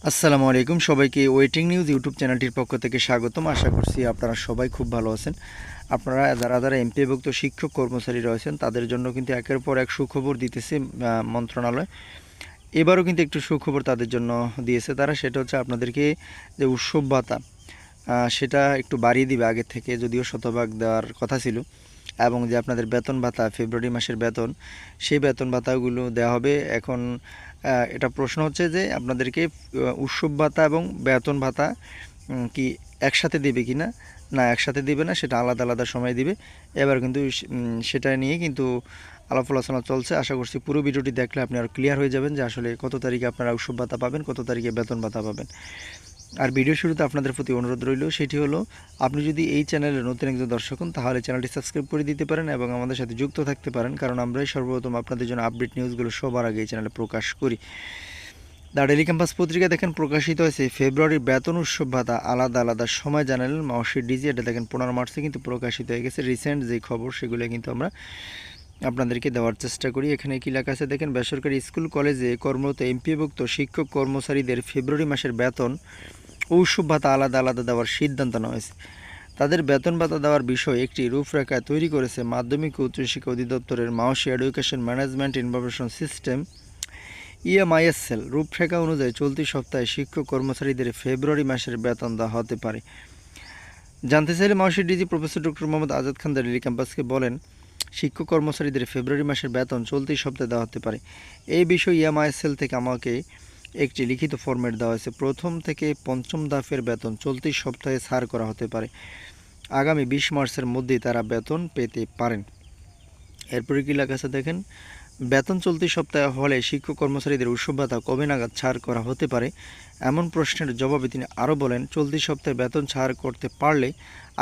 আসসালামু আলাইকুম সবাইকে ওয়েটিং নিউজ ইউটিউব চ্যানেলটির পক্ষ থেকে স্বাগতম। আশা করছি আপনারা সবাই খুব ভালো আছেন। আপনারা যারা এমপিওভুক্ত শিক্ষক কর্মচারী রয়েছেন তাদের জন্য কিন্তু একের পর এক সুখবর দিতেছে মন্ত্রণালয়। এবারও কিন্তু একটু সুখবর তাদের জন্য দিয়েছে তারা, সেটা হচ্ছে আপনাদেরকে যে উৎসব ভাতা সেটা একটু বাড়িয়ে দিবে আগের থেকে, যদিও শতভাগ দেওয়ার কথা ছিল, এবং যে আপনাদের বেতন ভাতা ফেব্রুয়ারি মাসের বেতন, সেই বেতন ভাতাগুলো দেওয়া হবে। এখন এটা প্রশ্ন হচ্ছে যে আপনাদেরকে উৎসব ভাতা এবং বেতন ভাতা কি একসাথে দেবে কি না, না একসাথে দিবে না, সেটা আলাদা আলাদা সময় দিবে। এবার কিন্তু সেটা নিয়ে কিন্তু আলাপ আলোচনা চলছে। আশা করছি পুরো ভিডিওটি দেখলে আপনি আরও ক্লিয়ার হয়ে যাবেন যে আসলে কত তারিখে আপনারা উৎসব ভাতা পাবেন, কত তারিখে বেতন ভাতা পাবেন। আর ভিডিও শুরুতে আপনাদের প্রতি অনুরোধ রইল, সেটি হলো আপনি যদি এই চ্যানেলে নতুন একজন দর্শক হন তাহলে চ্যানেলটি সাবস্ক্রাইব করে দিতে পারেন এবং আমাদের সাথে যুক্ত থাকতে পারেন, কারণ আমরাই সর্বপ্রথম আপনাদের জন্য আপডেট নিউজগুলো সবার আগে এই চ্যানেলে প্রকাশ করি। দ্য ডেইলি ক্যাম্পাস পত্রিকা দেখেন প্রকাশিত হয়েছে ফেব্রুয়ারির বেতন উৎসব ভাতা আলাদা আলাদা সময় জানালেন মাওশির ডিজি। এটা দেখেন 15 মার্চে কিন্তু প্রকাশিত হয়ে গেছে। রিসেন্ট যে খবর সেগুলো কিন্তু আমরা আপনাদেরকে দেওয়ার চেষ্টা করি। এখানে কি লেখা আছে দেখেন, বেসরকারি স্কুল কলেজে কর্মরত এমপিওভুক্ত শিক্ষক কর্মচারীদের ফেব্রুয়ারি মাসের বেতন উৎসব ভাতা আলাদা আলাদা দেওয়ার সিদ্ধান্ত নেওয়া হয়েছে। তাদের বেতন ভাতা দেওয়ার বিষয়ে একটি রূপরেখা তৈরি করেছে মাধ্যমিক ও উচ্চশিক্ষা অধিদপ্তরের মাওশি এডুকেশন ম্যানেজমেন্ট ইনফরমেশন সিস্টেম ইএমআইএসএল। রূপরেখা অনুযায়ী চলতি সপ্তাহে শিক্ষক কর্মচারীদের ফেব্রুয়ারি মাসের বেতন দেওয়া হতে পারে। জানতে চাইলে মাওশির DG professor doctor Mohammad Azad Khan Delhi ক্যাম্পাসকে বলেন, শিক্ষক কর্মচারীদের ফেব্রুয়ারি মাসের বেতন চলতি সপ্তাহে দেওয়া হতে পারে। এই বিষয়ে ইএমআইএসএল থেকে আমাকে একটি লিখিত ফরম্যাট দেওয়া হয়েছে। প্রথম থেকে পঞ্চম দফার বেতন চলতি সপ্তাহে ছাড় করা হতে পারে। আগামী 20 মার্চের মধ্যেই তারা বেতন পেতে পারেন। এরপরে কি লেখা আছে দেখেন, বেতন চলতি সপ্তাহে হলে শিক্ষক কর্মচারীদের উৎসব ভাতা কবে নাগাদ ছাড় করা হতে পারে, এমন প্রশ্নের জবাবে তিনি আরও বলেন, চলতি সপ্তাহে বেতন ছাড় করতে পারলে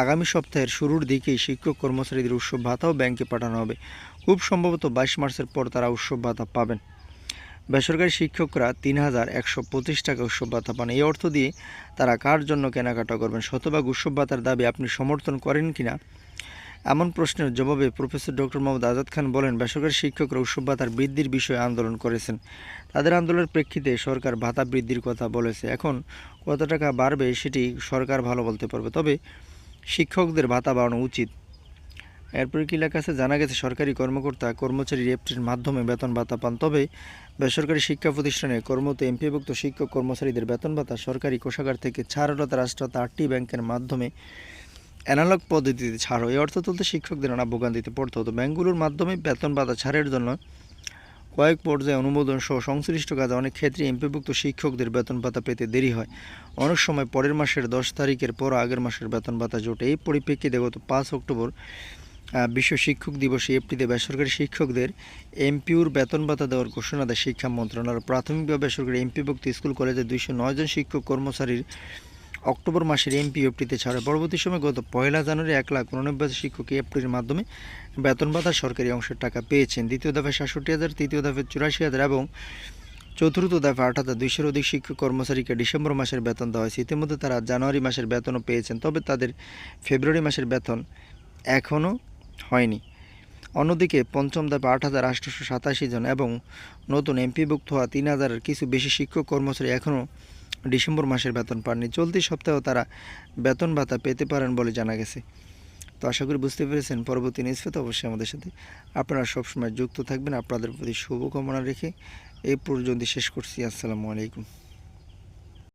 আগামী সপ্তাহের শুরুর দিকেই শিক্ষক কর্মচারীদের উৎসব ভাতাও ব্যাংকে পাঠানো হবে। খুব সম্ভবত 22 মার্চের পর তারা উৎসব ভাতা পাবেন। বেসরকারি শিক্ষকরা ৩,১২৫ টাকা উৎসব ভাতা পান। এই অর্থ দিয়ে তারা কার জন্য কেনাকাটা করবেন? শতভাগ উৎসব ভাতার দাবি আপনি সমর্থন করেন কিনা, এমন প্রশ্নের জবাবে প্রফেসর ডক্টর মোহাম্মদ আজাদ খান বলেন, বেসরকারি শিক্ষকরা উৎসব ভাতার বৃদ্ধির বিষয়ে আন্দোলন করেছেন। তাদের আন্দোলনের প্রেক্ষিতে সরকার ভাতা বৃদ্ধির কথা বলেছে। এখন কত টাকা বাড়বে সেটি সরকার ভালো বলতে পারবে, তবে শিক্ষকদের ভাতা বাড়ানো উচিত। এরপরে কি লেখা আছে, জানা গেছে সরকারি কর্মকর্তা কর্মচারী এফটির মাধ্যমে বেতন ভাতা পান, তবে বেসরকারি শিক্ষা প্রতিষ্ঠানে কর্মরত এমপিভুক্ত শিক্ষক কর্মচারীদের বেতন ভাতা সরকারি কোষাগার থেকে ছাড়রত রাষ্ট্রায়ত্ত 8টি ব্যাংকের মাধ্যমে অ্যানালগ পদ্ধতিতে ছাড় হয়। এই অর্থ তুলতে শিক্ষকদের নানা ভোগান্তিতে পড়তে হতো। ব্যাংকগুলোর মাধ্যমে বেতন ভাতা ছাড়ের জন্য কয়েক পর্যায়ে অনুমোদন সহ সংশ্লিষ্ট কাজে অনেক ক্ষেত্রে এমপিভুক্ত শিক্ষকদের বেতন ভাতা পেতে দেরি হয়। অনেক সময় পরের মাসের 10 তারিখের পর আগের মাসের বেতন ভাতা জোটে। এই পরিপ্রেক্ষিতে গত 5 অক্টোবর বিশ্ব শিক্ষক দিবসে এফটিতে বেসরকারি শিক্ষকদের এমপিওর বেতন ভাতা দেওয়ার ঘোষণা দেয় শিক্ষা মন্ত্রণালয়। প্রাথমিকভাবে বেসরকারি এমপিভুক্ত স্কুল কলেজে 209 জন শিক্ষক কর্মচারীর অক্টোবর মাসের এমপি এফটিতে ছাড়ে। পরবর্তী সময় গত 1 জানুয়ারি 1,89,000 শিক্ষক এফটির মাধ্যমে বেতন ভাতা সরকারি অংশের টাকা পেয়েছেন। দ্বিতীয় দফায় 67,000, তৃতীয় দফায় 84,000 এবং চতুর্থ দফায় 8,200-এর অধিক শিক্ষক কর্মচারীকে ডিসেম্বর মাসের বেতন দেওয়া হয়েছে। ইতিমধ্যে তারা জানুয়ারি মাসের বেতনও পেয়েছেন, তবে তাদের ফেব্রুয়ারি মাসের বেতন এখনও হয়নি। অন্যদিকে পঞ্চম দফায় 8,887 জন এবং নতুন এমপিভুক্ত হওয়া 3,000-এর কিছু বেশি শিক্ষক কর্মচারী এখনও ডিসেম্বর মাসের বেতন পাননি। চলতি সপ্তাহেও তারা বেতন ভাতা পেতে পারেন বলে জানা গেছে। তো আশা করি বুঝতে পেরেছেন। পরবর্তী নিউজ পেতে অবশ্যই আমাদের সাথে আপনারা সবসময় যুক্ত থাকবেন। আপনাদের প্রতি শুভকামনা রেখে এই পর্যন্ত শেষ করছি। আসসালামু আলাইকুম।